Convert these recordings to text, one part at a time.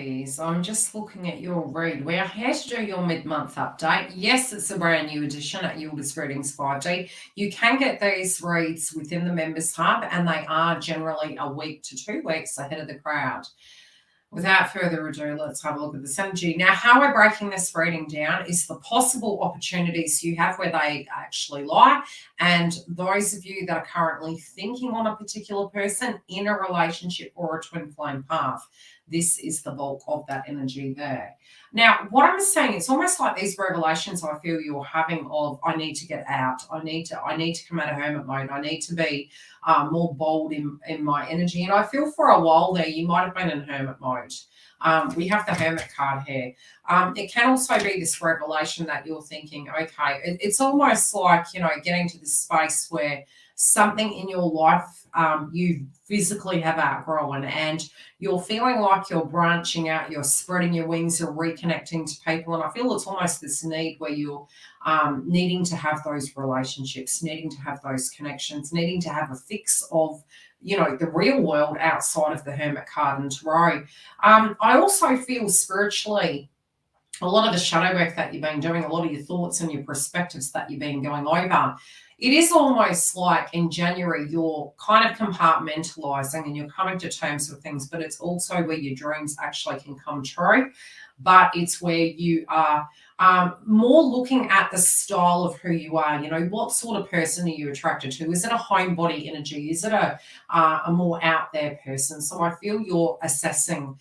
Pisces, I'm just looking at your read. We're here to do your mid-month update. Yes, it's a brand new edition at Yildiz Readings 5D. You can get these reads within the Members Hub, and they are generally a week to 2 weeks ahead of the crowd. Without further ado, let's have a look at this energy. Now, how we're breaking this reading down is the possible opportunities you have where they actually lie. And those of you that are currently thinking on a particular person in a relationship or a twin flame path, this is the bulk of that energy there. Now, what I'm saying, it's almost like these revelations I feel you're having of, I need to get out. I need to come out of hermit mode. I need to be more bold in my energy. And I feel for a while there, you might have been in hermit mode. We have the hermit card here. It can also be this revelation that you're thinking, okay, it's almost like, getting to this space where something in your life you physically have outgrown and you're feeling like you're branching out, you're spreading your wings, you're reconnecting to people. And I feel it's almost this need where you're needing to have those relationships, needing to have those connections, needing to have a fix of the real world outside of the hermit card and tarot. I also feel spiritually a lot of the shadow work that you've been doing, a lot of your thoughts and your perspectives that you've been going over, it is almost like in January you're kind of compartmentalizing and you're coming to terms with things, but it's also where your dreams actually can come true. But it's where you are more looking at the style of who you are. What sort of person are you attracted to? Is it a homebody energy? Is it a more out there person? So I feel you're assessing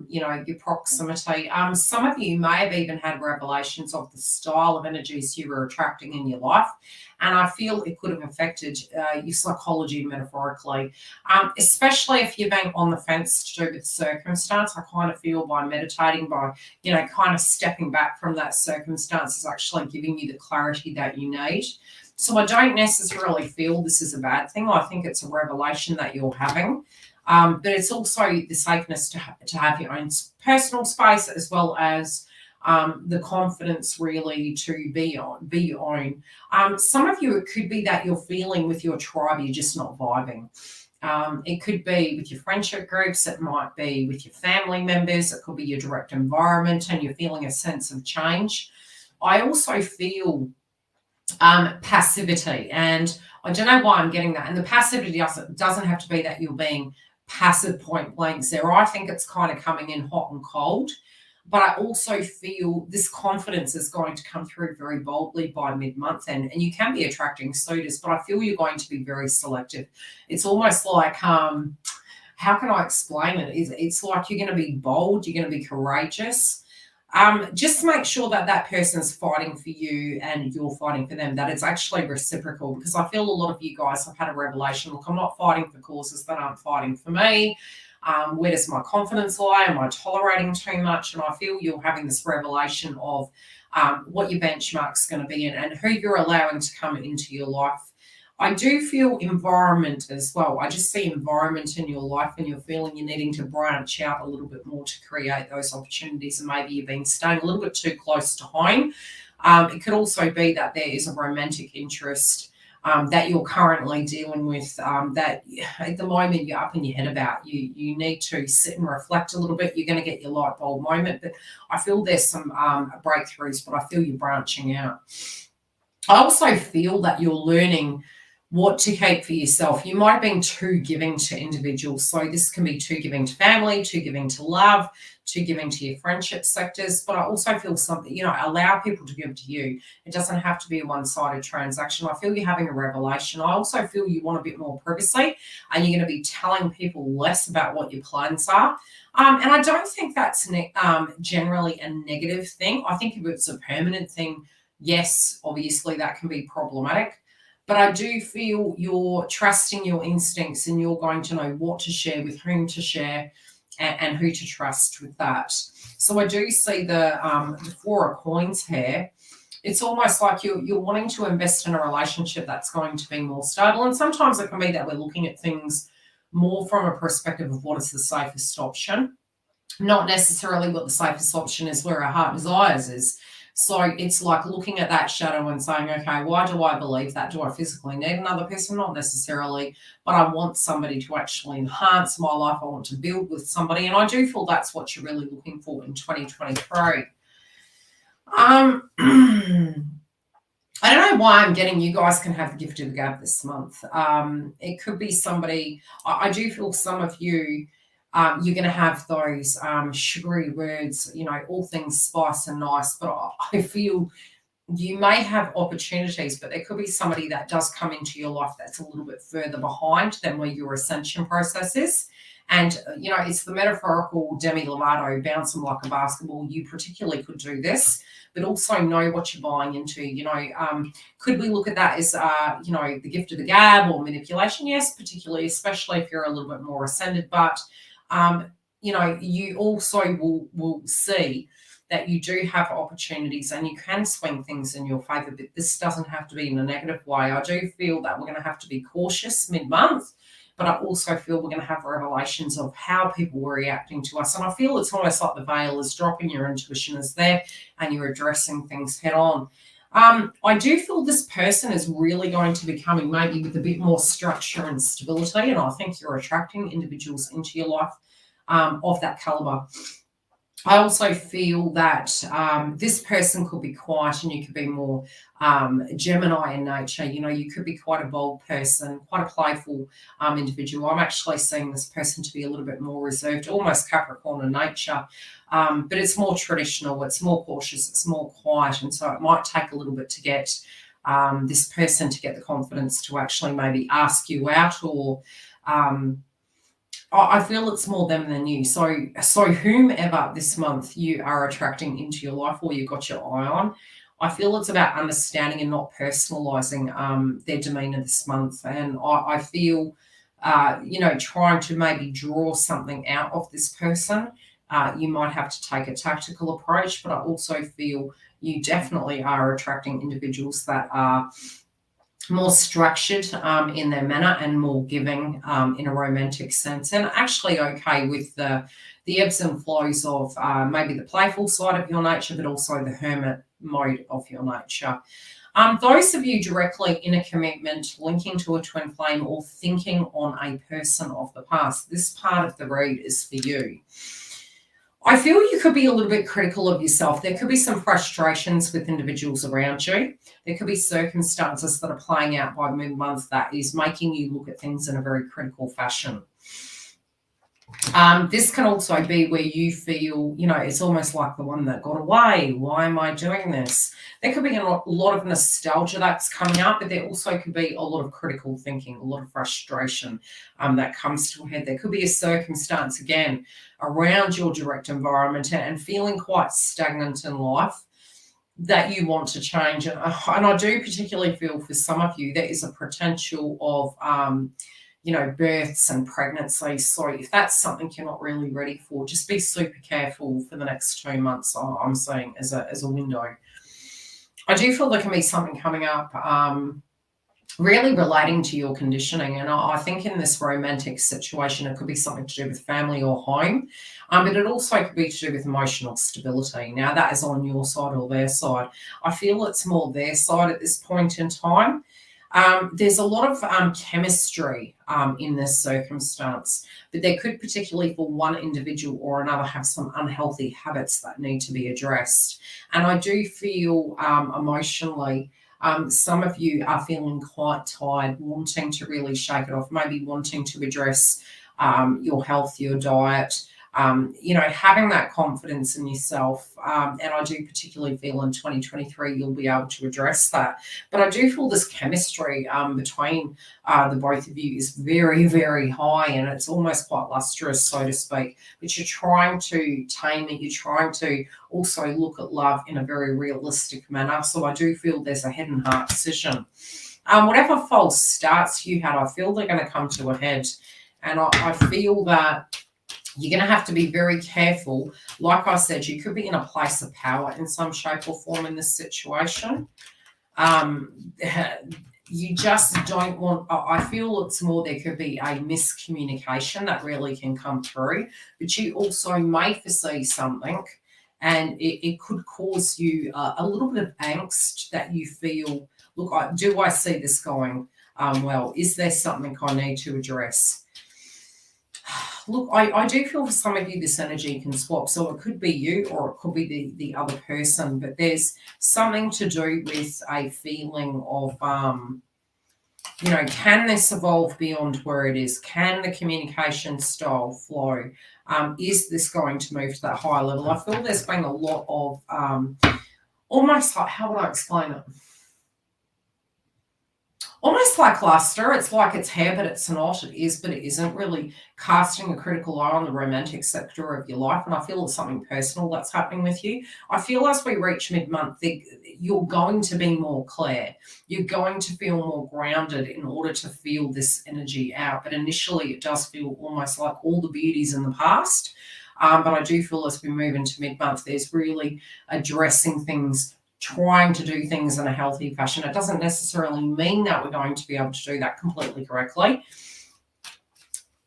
your proximity. Some of you may have even had revelations of the style of energies you were attracting in your life. And I feel it could have affected your psychology metaphorically, especially if you've been on the fence to do with circumstance. I kind of feel by meditating, by, kind of stepping back from that circumstance is actually giving you the clarity that you need. So I don't necessarily feel this is a bad thing. I think it's a revelation that you're having. But it's also the safeness to have your own personal space as well as the confidence really to be your own. Some of you, it could be that you're feeling with your tribe, you're just not vibing. It could be with your friendship groups, it might be with your family members, it could be your direct environment and you're feeling a sense of change. I also feel passivity, and I don't know why I'm getting that. And the passivity doesn't have to be that you're being passive point blanks there. I think it's kind of coming in hot and cold. But I also feel this confidence is going to come through very boldly by mid-month, and you can be attracting suitors, but I feel you're going to be very selective. It's almost like, how can I explain it? It's like you're going to be bold, you're going to be courageous. Just make sure that person's fighting for you and you're fighting for them, that it's actually reciprocal, because I feel a lot of you guys have had a revelation. Look, I'm not fighting for causes that aren't fighting for me. Where does my confidence lie? Am I tolerating too much? And I feel you're having this revelation of what your benchmark's going to be and who you're allowing to come into your life. I do feel environment as well. I just see environment in your life and you're feeling you're needing to branch out a little bit more to create those opportunities, and maybe you've been staying a little bit too close to home. It could also be that there is a romantic interest that you're currently dealing with, that at the moment you're up in your head about. You need to sit and reflect a little bit. You're going to get your light bulb moment, but I feel there's some breakthroughs, but I feel you're branching out. I also feel that you're learning what to keep for yourself. You might have been too giving to individuals. So this can be too giving to family, too giving to love, too giving to your friendship sectors. But I also feel something, allow people to give to you. It doesn't have to be a one-sided transaction. I feel you're having a revelation. I also feel you want a bit more privacy and you're going to be telling people less about what your plans are. And I don't think that's generally a negative thing. I think if it's a permanent thing, yes, obviously that can be problematic. But I do feel you're trusting your instincts and you're going to know what to share, with whom to share, and who to trust with that. So I do see the Four of Coins here. It's almost like you're wanting to invest in a relationship that's going to be more stable. And sometimes it can be that we're looking at things more from a perspective of what is the safest option, not necessarily what the safest option is where our heart desires is. So it's like looking at that shadow and saying, okay, why do I believe that? Do I physically need another person? Not necessarily, but I want somebody to actually enhance my life. I want to build with somebody. And I do feel that's what you're really looking for in 2023. I don't know why I'm getting you guys can have the gift of the gab this month. It could be somebody, I do feel some of you, you're going to have those sugary words, all things spice and nice, but I feel you may have opportunities, but there could be somebody that does come into your life that's a little bit further behind than where your ascension process is. And, it's the metaphorical Demi Lovato, bounce them like a basketball. You particularly could do this, but also know what you're buying into. Could we look at that as, the gift of the gab or manipulation? Yes, particularly, especially if you're a little bit more ascended. But, you also will see that you do have opportunities and you can swing things in your favor, but this doesn't have to be in a negative way. I do feel that we're going to have to be cautious mid-month, but I also feel we're going to have revelations of how people were reacting to us. And I feel it's almost like the veil is dropping, your intuition is there, and you're addressing things head on. I do feel this person is really going to be coming maybe with a bit more structure and stability, and I think you're attracting individuals into your life of that caliber. I also feel that this person could be quiet and you could be more Gemini in nature. You could be quite a bold person, quite a playful individual. I'm actually seeing this person to be a little bit more reserved, almost Capricorn in nature, but it's more traditional, it's more cautious, it's more quiet. And so it might take a little bit to get this person to get the confidence to actually maybe ask you out or I feel it's more them than you. So whomever this month you are attracting into your life or you've got your eye on, I feel it's about understanding and not personalizing their demeanor this month. And I feel, trying to maybe draw something out of this person, you might have to take a tactical approach, but I also feel you definitely are attracting individuals that are more structured in their manner and more giving in a romantic sense, and actually okay with the ebbs and flows of maybe the playful side of your nature, but also the hermit mode of your nature. Those of you directly in a commitment, linking to a twin flame, or thinking on a person of the past, this part of the read is for you. I feel you could be a little bit critical of yourself. There could be some frustrations with individuals around you. There could be circumstances that are playing out by mid-month that is making you look at things in a very critical fashion. This can also be where you feel, it's almost like the one that got away. Why am I doing this? There could be a lot of nostalgia that's coming up, but there also could be a lot of critical thinking, a lot of frustration that comes to a head. There could be a circumstance, again, around your direct environment and feeling quite stagnant in life that you want to change. And I do particularly feel for some of you, there is a potential of births and pregnancies. So if that's something you're not really ready for, just be super careful for the next 2 months, I'm saying, as a window. I do feel there can be something coming up really relating to your conditioning. And I think in this romantic situation, it could be something to do with family or home, but it also could be to do with emotional stability. Now, that is on your side or their side. I feel it's more their side at this point in time. There's a lot of chemistry in this circumstance, but there could particularly for one individual or another have some unhealthy habits that need to be addressed. And I do feel emotionally, some of you are feeling quite tired, wanting to really shake it off, maybe wanting to address your health, your diet, having that confidence in yourself. And I do particularly feel in 2023 you'll be able to address that. But I do feel this chemistry between the both of you is very, very high, and it's almost quite lustrous, so to speak. But you're trying to tame it. You're trying to also look at love in a very realistic manner. So I do feel there's a head and heart decision. Whatever false starts you had, I feel they're going to come to a head. And I feel that you're going to have to be very careful. Like I said, you could be in a place of power in some shape or form in this situation. You just don't want, I feel it's more there could be a miscommunication that really can come through, but you also may foresee something and it could cause you a little bit of angst that you feel, look, do I see this going well? Is there something I need to address? Look, I do feel for some of you this energy can swap. So it could be you or it could be the other person, but there's something to do with a feeling of, can this evolve beyond where it is? Can the communication style flow? Is this going to move to that higher level? I feel there's been a lot of almost like, how would I explain it? Almost like luster. It's like it's here, but it's not. It is, but it isn't, really casting a critical eye on the romantic sector of your life. And I feel it's something personal that's happening with you. I feel as we reach mid-month, you're going to be more clear. You're going to feel more grounded in order to feel this energy out. But initially, it does feel almost like all the beauty's in the past. But I do feel as we move into mid-month, there's really addressing things, trying to do things in a healthy fashion. It doesn't necessarily mean that we're going to be able to do that completely correctly.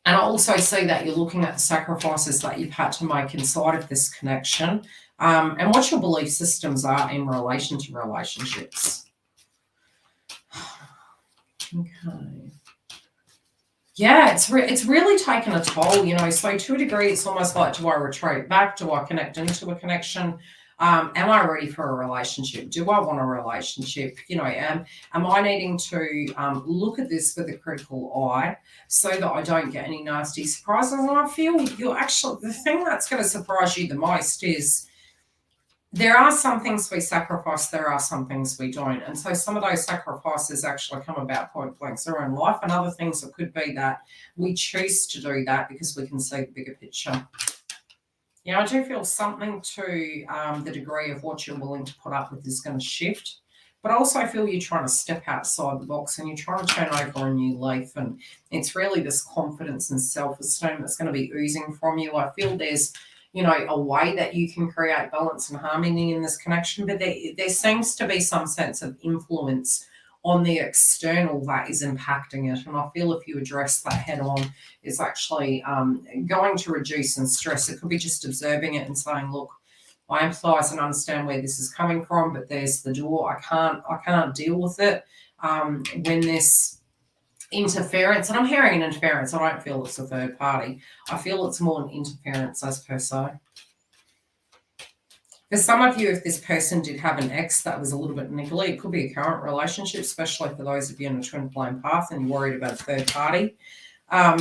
And I also see that you're looking at the sacrifices that you've had to make inside of this connection, and what your belief systems are in relation to relationships. Okay. Yeah, it's really taken a toll, So to a degree, it's almost like, do I retreat back? Do I connect into a connection? Am I ready for a relationship? Do I want a relationship? Am I needing to look at this with a critical eye so that I don't get any nasty surprises? And I feel the thing that's going to surprise you the most is there are some things we sacrifice, there are some things we don't. And so some of those sacrifices actually come about point blank zero in life, and other things, it could be that we choose to do that because we can see the bigger picture. Yeah, I do feel something to the degree of what you're willing to put up with is going to shift. But I also feel you're trying to step outside the box and you're trying to turn over a new leaf. And it's really this confidence and self-esteem that's going to be oozing from you. I feel there's, a way that you can create balance and harmony in this connection. But there seems to be some sense of influence on the external that is impacting it. And I feel if you address that head on, it's actually going to reduce in stress. It could be just observing it and saying, look, I empathize and understand where this is coming from, but there's the door. I can't deal with it when this interference, and I'm hearing an interference. I don't feel it's a third party. I feel it's more an interference as per se. For some of you, if this person did have an ex that was a little bit niggly, it could be a current relationship, especially for those of you in a twin flame path and you're worried about a third party. I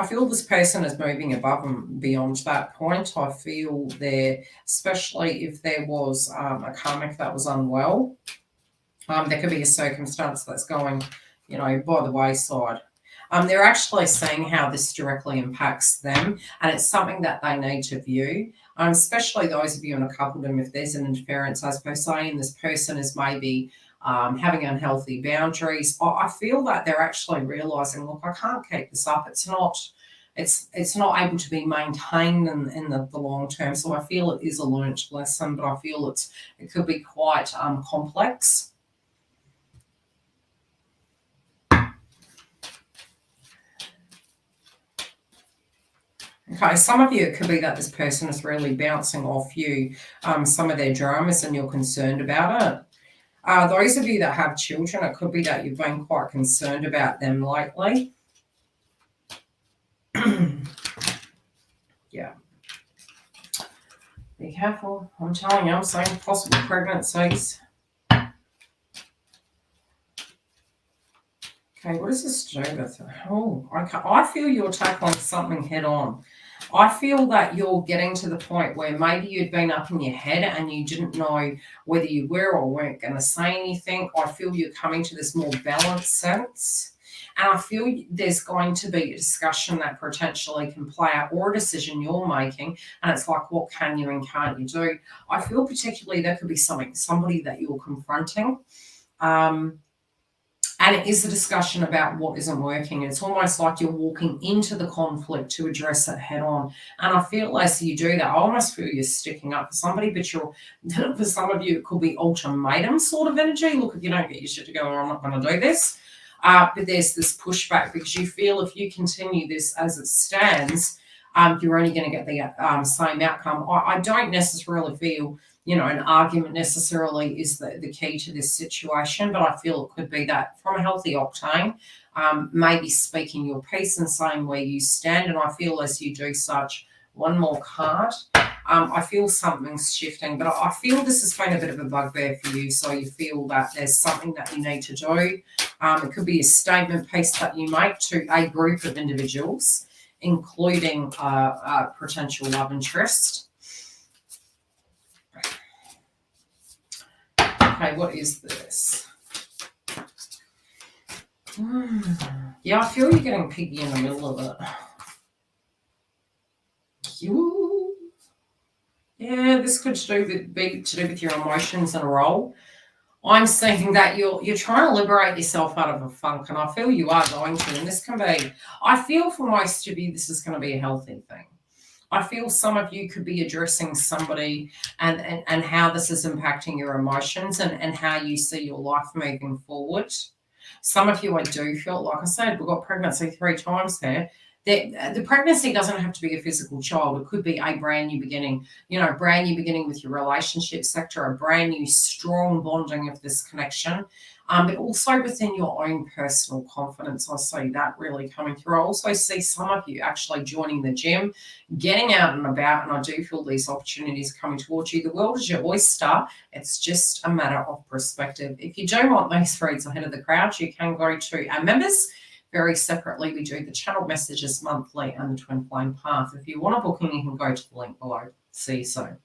feel this person is moving above and beyond that point. I feel there, especially if there was a karmic that was unwell, there could be a circumstance that's going, by the wayside. They're actually seeing how this directly impacts them, and it's something that they need to view, especially those of you in a coupledom. If there's an interference, as per se, and this person is maybe having unhealthy boundaries, I feel that they're actually realising, look, I can't keep this up. It's not able to be maintained in the long term. So I feel it is a learnt lesson, but I feel it could be quite complex. Okay, some of you, it could be that this person is really bouncing off you some of their dramas and you're concerned about it. Those of you that have children, it could be that you've been quite concerned about them lately. Yeah. Be careful. I'm telling you, I'm saying possible pregnancies. Okay, what does this do with it? Oh, okay. I feel you're tackling something head on. I feel that you're getting to the point where maybe you'd been up in your head and you didn't know whether you were or weren't going to say anything. I feel you're coming to this more balanced sense. And I feel there's going to be a discussion that potentially can play out, or a decision you're making. And it's like, what can you and can't you do? I feel particularly there could be somebody that you're confronting. And it is a discussion about what isn't working. It's almost like you're walking into the conflict to address it head on. And I feel as you do that, I almost feel you're sticking up for somebody, but for some of you, it could be ultimatum sort of energy. Look, if you don't get your shit together, I'm not going to do this. But there's this pushback because you feel if you continue this as it stands, you're only going to get the same outcome. I don't necessarily feel, an argument necessarily is the key to this situation, but I feel it could be that from a healthy octane, maybe speaking your piece and saying where you stand. And I feel as you do such, one more card, I feel something's shifting, but I feel this has been a bit of a bugbear for you. So you feel that there's something that you need to do. It could be a statement piece that you make to a group of individuals, including a potential love interest. Okay, what is this? Yeah, I feel you're getting piggy in the middle of it. Yeah, this could be to do with your emotions and a role. I'm seeing that you're trying to liberate yourself out of a funk, and I feel you are going to. And this can be, I feel for most of you, this is going to be a healthy thing. I feel some of you could be addressing somebody and how this is impacting your emotions and how you see your life moving forward. Some of you, I do feel, like I said, we've got pregnancy 3 times there. The pregnancy doesn't have to be a physical child. It could be a brand new beginning, brand new beginning with your relationship sector, a brand new strong bonding of this connection, but also within your own personal confidence. I see that really coming through. I also see some of you actually joining the gym, getting out and about, and I do feel these opportunities coming towards you. The world is your oyster. It's just a matter of perspective. If you do want these reads ahead of the crowd, you can go to our members. Very separately, we do the channel messages monthly and the Twin Flame Path. If you want a booking, you can go to the link below. See you soon.